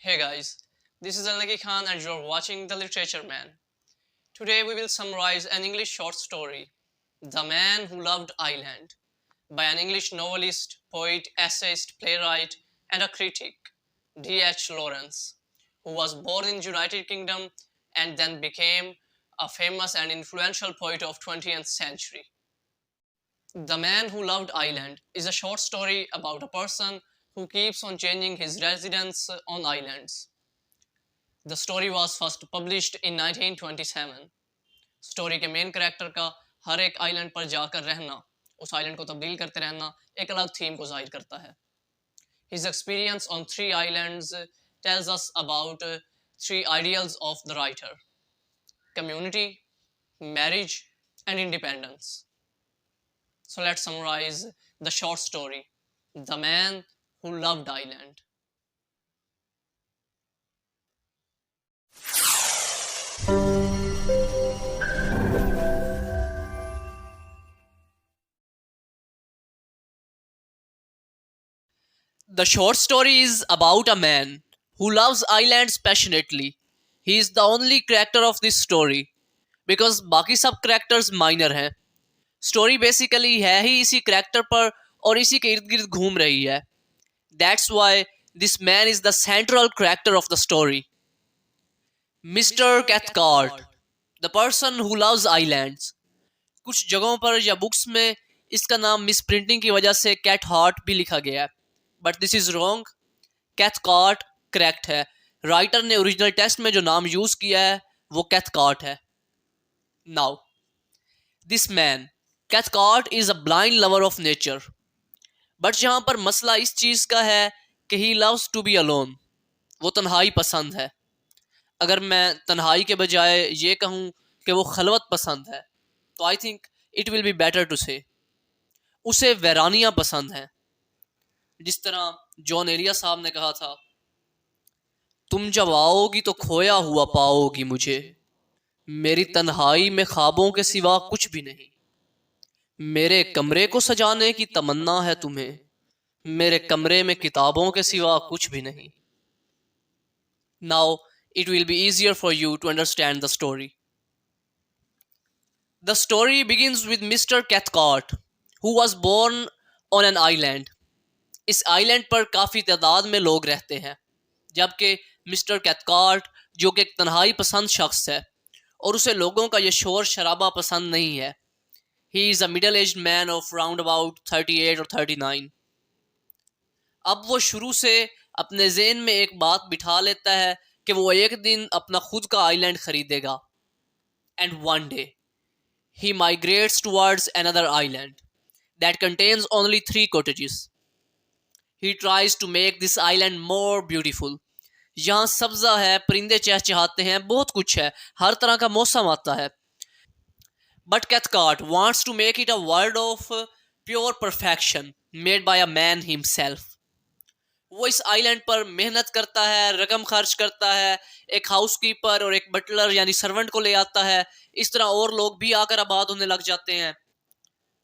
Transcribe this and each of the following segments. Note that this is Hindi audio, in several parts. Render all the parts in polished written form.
Hey guys, this is Alnaki Khan and you're watching The Literature Man. Today we will summarize an English short story, The Man Who Loved Ireland, by an English novelist, poet, essayist, playwright, and a critic, D.H. Lawrence, who was born in United Kingdom and then became a famous and influential poet of 20th century. The Man Who Loved Ireland is a short story about a person who keeps on changing his residence on islands. The story was first published in 1927. Story के मेन करेक्टर का हर एक आइलैंड पर जाकर रहना, उस आइलैंड को तब्दील करते रहना एक अलग थीम को जाहिर करता है. His experience on three islands tells us about three ideals of the writer: community, marriage, and independence. So let's summarize the short story, The Man Who Loved Ireland. The short story is about a man who loves islands passionately. He is the only character of this story because बाकी सब characters minor हैं. Story basically है ही इसी character पर और इसी के इर्द गिर्द घूम रही है. That's why this man is the central character of the story. Mr. Cathcart, the person who loves islands. कुछ जगहों पर या बुक्स में इसका नाम मिसप्रिंटिंग की वजह से कैट हार्ट भी लिखा गया है, but this is wrong. Cathcart correct है. राइटर ने ओरिजिनल टेक्स्ट में जो नाम यूज किया है वो कैथकार्ट है. Now this man Cathcart is a blind lover of nature, but यहाँ पर मसला इस चीज का है कि he loves to be alone. वो तन्हाई पसंद है. अगर मैं तन्हाई के बजाय ये कहूँ कि वो खलवत पसंद है तो I think it will be better to say. उसे वैरानियाँ पसंद हैं. जिस तरह जॉन एलिया साहब ने कहा था, तुम जब आओगी तो खोया हुआ पाओगी मुझे, मेरी तन्हाई में ख्वाबों के सिवा कुछ भी नहीं, मेरे कमरे को सजाने की तमन्ना है तुम्हें, मेरे कमरे में किताबों के सिवा कुछ भी नहीं. Now it will be easier for you to understand the story. The story begins with Mr. Cathcart, who was born on an island. इस आइलैंड पर काफ़ी तादाद में लोग रहते हैं, जबकि मिस्टर कैथकार्ट जो कि एक तन्हाई पसंद शख्स है और उसे लोगों का ये शोर शराबा पसंद नहीं है. He is a middle aged man of round about 38 और 39. अब वो शुरू से अपने जेन में एक बात बिठा लेता है कि वो एक दिन अपना खुद का आइलैंड खरीदेगा. And one day he migrates towards another island that contains only 3 cottages. He tries to make this island more beautiful. यहाँ सब्जा है, परिंदे चहचहाते हैं, बहुत कुछ है, हर तरह का मौसम आता है. But Cathcart wants to make it a world of pure perfection made by a man himself. वो इस आइलैंड पर मेहनत करता है, रकम खर्च करता है, एक हाउसकीपर और एक बटलर यानी सर्वेंट को ले आता है. इस तरह और लोग भी आकर आबाद होने लग जाते हैं.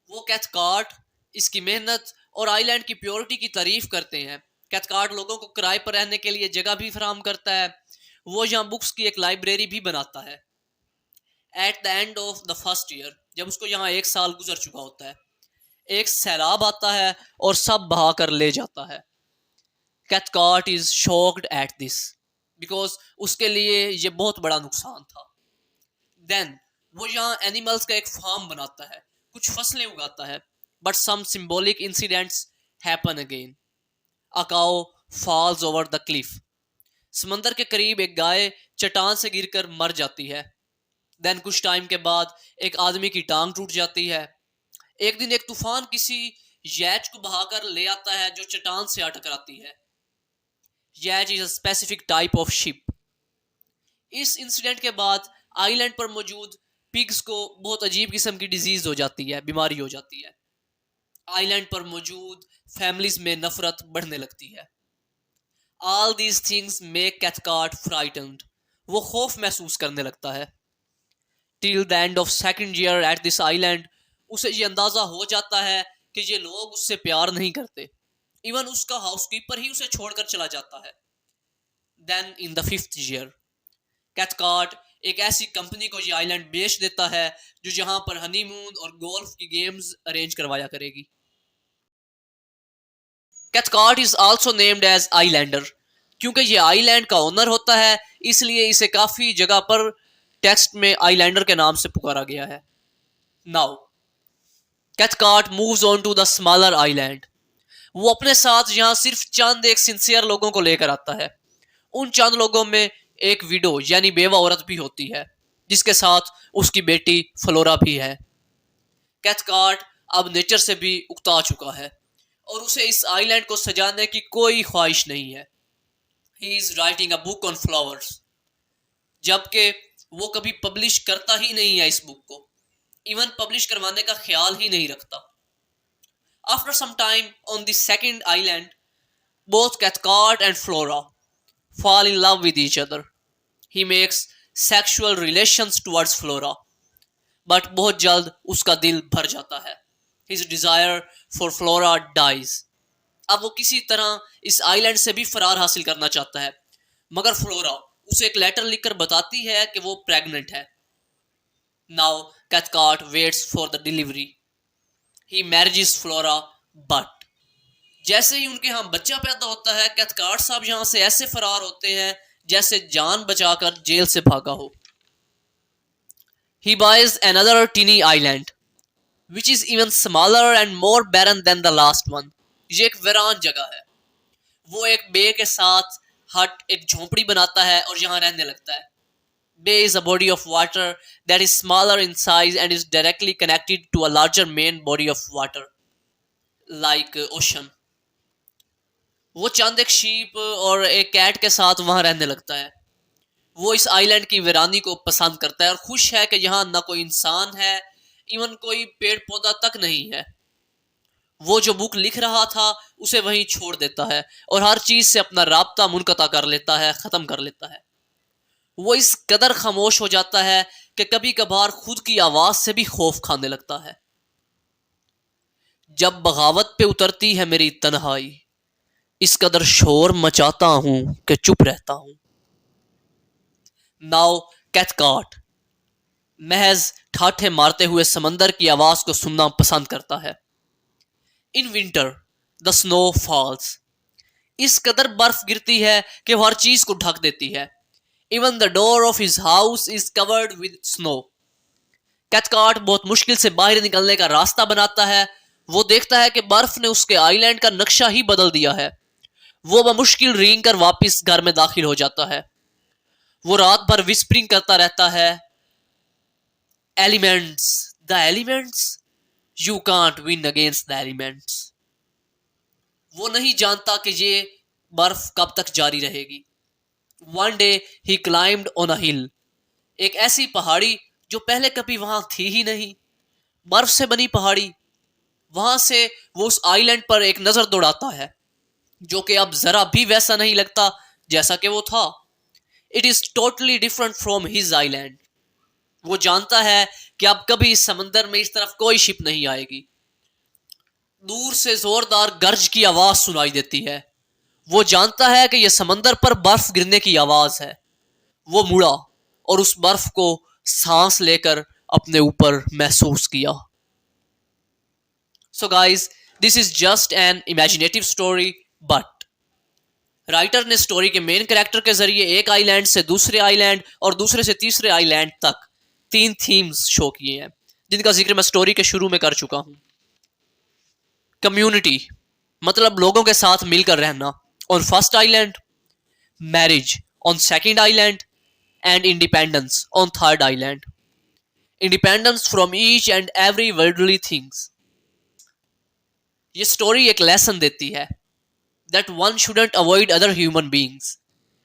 वो कैथकार्ट इसकी मेहनत और आइलैंड की प्योरिटी की तारीफ करते हैं. कैथकार्ट लोगों को किराए पर रहने के लिए जगह भी फराहम करता है. वो यहाँ बुक्स की एक लाइब्रेरी भी बनाता है. At the end of the first year, जब उसको यहाँ 1 साल गुजर चुका होता है, एक सैलाब आता है और सब बहा कर ले जाता है. Cathcart is shocked at this because उसके लिए ये बहुत बड़ा नुकसान था. देन वो यहाँ एनिमल्स का एक फार्म बनाता है, कुछ फसलें उगाता है. But some symbolic incidents happen again. A cow falls over the cliff. समंदर के करीब एक गाय चट्टान से गिरकर मर जाती है. देन कुछ टाइम के बाद एक आदमी की टांग टूट जाती है. एक दिन एक तूफान किसी यैच को बहाकर ले आता है जो चट्टान से आ टकराती है. Yacht is a specific type of ship. इस इंसिडेंट के बाद आइलैंड पर मौजूद पिग्स को बहुत अजीब किस्म की डिजीज हो जाती है, बीमारी हो जाती है. आइलैंड पर मौजूद फैमिलीज में नफरत बढ़ने लगती है. All these things make Cathcart frightened. वो खौफ महसूस करने लगता है. Till the end of second year at this island उसे ये अंदाजा हो जाता है कि ये लोग उससे प्यार नहीं करते. इवन उसका हाउसकीपर ही उसे छोड़कर चला जाता है. Then in the 5th year Cathcart एक ऐसी कंपनी को ये आइलैंड बेच देता है जो जहां पर हनीमून और गोल्फ की गेम्स अरेंज करवाया करेगी। Cathcart is also named as islander, क्योंकि ये आइलैंड का ओनर होता है इसलिए इसे काफी जगह पर टेक्स्ट में आइलैंडर के नाम से पुकारा गया है। Now Cathcart moves on to the smaller island. वो अपने साथ यहाँ सिर्फ चंद एक सिंसियर लोगों को लेकर आता है। उन चंद लोगों में एक विडो यानी बेवा औरत भी होती है जिसके साथ उसकी बेटी फ्लोरा भी है। कैथकार्ट अब नेचर से भी उकता चुका है और उसे इस आइलैंड को सजाने की कोई ख्वाहिश नहीं है। He is writing a book on flowers, जबकि वो कभी पब्लिश करता ही नहीं है इस बुक को, इवन पब्लिश करवाने का ख्याल ही नहीं रखता। After some time on the second island both Cathcart and Flora fall in love with each other. He makes sexual relations towards Flora, but बहुत जल्द उसका दिल भर जाता है। His desire for Flora dies. अब वो किसी तरह इस आइलैंड से भी फरार हासिल करना चाहता है, मगर फ्लोरा उसे एक लेटर लिखकर बताती है कि वो प्रेग्नेंट है। Now Cathcart waits for the delivery. He marries Flora, but जैसे ही उनके यहाँ बच्चा पैदा होता है कैथकार्ट साहब यहाँ से ऐसे फरार होते हैं जैसे जान बचाकर जेल से भागा हो। He buys another teeny island, which is even smaller and more barren than the last one. ये एक वीरान जगह है। वो एक बे के साथ एक झोंपड़ी बनाता है और यहाँ रहने लगता है। Bay is a body of water that is smaller in size and is directly connected to a larger main body of water, like ocean. वो चंद एक शीप और एक कैट के साथ वहां रहने लगता है। वो इस आइलैंड की वीरानी को पसंद करता है और खुश है कि यहाँ ना कोई इंसान है, इवन कोई पेड़ पौधा तक नहीं है। वो जो बुक लिख रहा था उसे वहीं छोड़ देता है और हर चीज से अपना राब्ता मुनक़ता कर लेता है, खत्म कर लेता है। वो इस कदर खामोश हो जाता है कि कभी कभार खुद की आवाज से भी खौफ खाने लगता है। जब बगावत पे उतरती है मेरी तन्हाई, इस कदर शोर मचाता हूं कि चुप रहता हूं। नाउ कैथकार्ट महज ठाठे मारते हुए समंदर की आवाज को सुनना पसंद करता है। In winter the snow falls. इस कदर बर्फ गिरती है कि वो हर चीज को ढक देती है। Even the door of his house is covered with snow. Cathcart बहुत मुश्किल से बाहर निकलने का रास्ता बनाता है। वो देखता है कि बर्फ ने उसके आइलैंड का नक्शा ही बदल दिया है। वो बमुश्किल रेंग कर वापस घर में दाखिल हो जाता है। वो रात भर विस्परिंग करता रहता है, elements, the elements, you can't win against the elements. वो नहीं जानता कि ये बर्फ कब तक जारी रहेगी। One day he climbed on a hill. एक ऐसी पहाड़ी जो पहले कभी वहां थी ही नहीं, बर्फ से बनी पहाड़ी। वहां से वो उस आइलैंड पर एक नजर दौड़ाता है जो कि अब जरा भी वैसा नहीं लगता जैसा कि वो था। It is totally different from his island. वो जानता है कि अब कभी इस समंदर में इस तरफ कोई शिप नहीं आएगी। दूर से जोरदार गर्ज की आवाज सुनाई देती है। वो जानता है कि यह समंदर पर बर्फ गिरने की आवाज है। वो मुड़ा और उस बर्फ को सांस लेकर अपने ऊपर महसूस किया। So guys, this is just an imaginative story, but writer ने स्टोरी के मेन कैरेक्टर के जरिए एक आइलैंड से दूसरे आइलैंड और दूसरे से तीसरे आइलैंड तक 3 थीम्स शो किए हैं जिनका जिक्र मैं स्टोरी के शुरू में कर चुका हूं। कम्युनिटी मतलब लोगों के साथ मिलकर रहना on first island, marriage on second island and independence on third island. Independence from each and every worldly things. ये स्टोरी एक लेसन देती है that one shouldn't avoid other human beings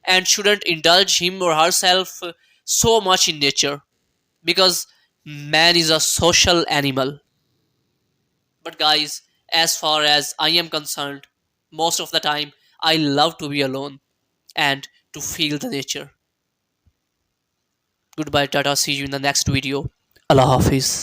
and shouldn't indulge him or herself so much in nature because man is a social animal. But guys, as far as I am concerned, most of the time I love to be alone and to feel the nature. Goodbye, tata, see you in the next video. Allah Hafiz.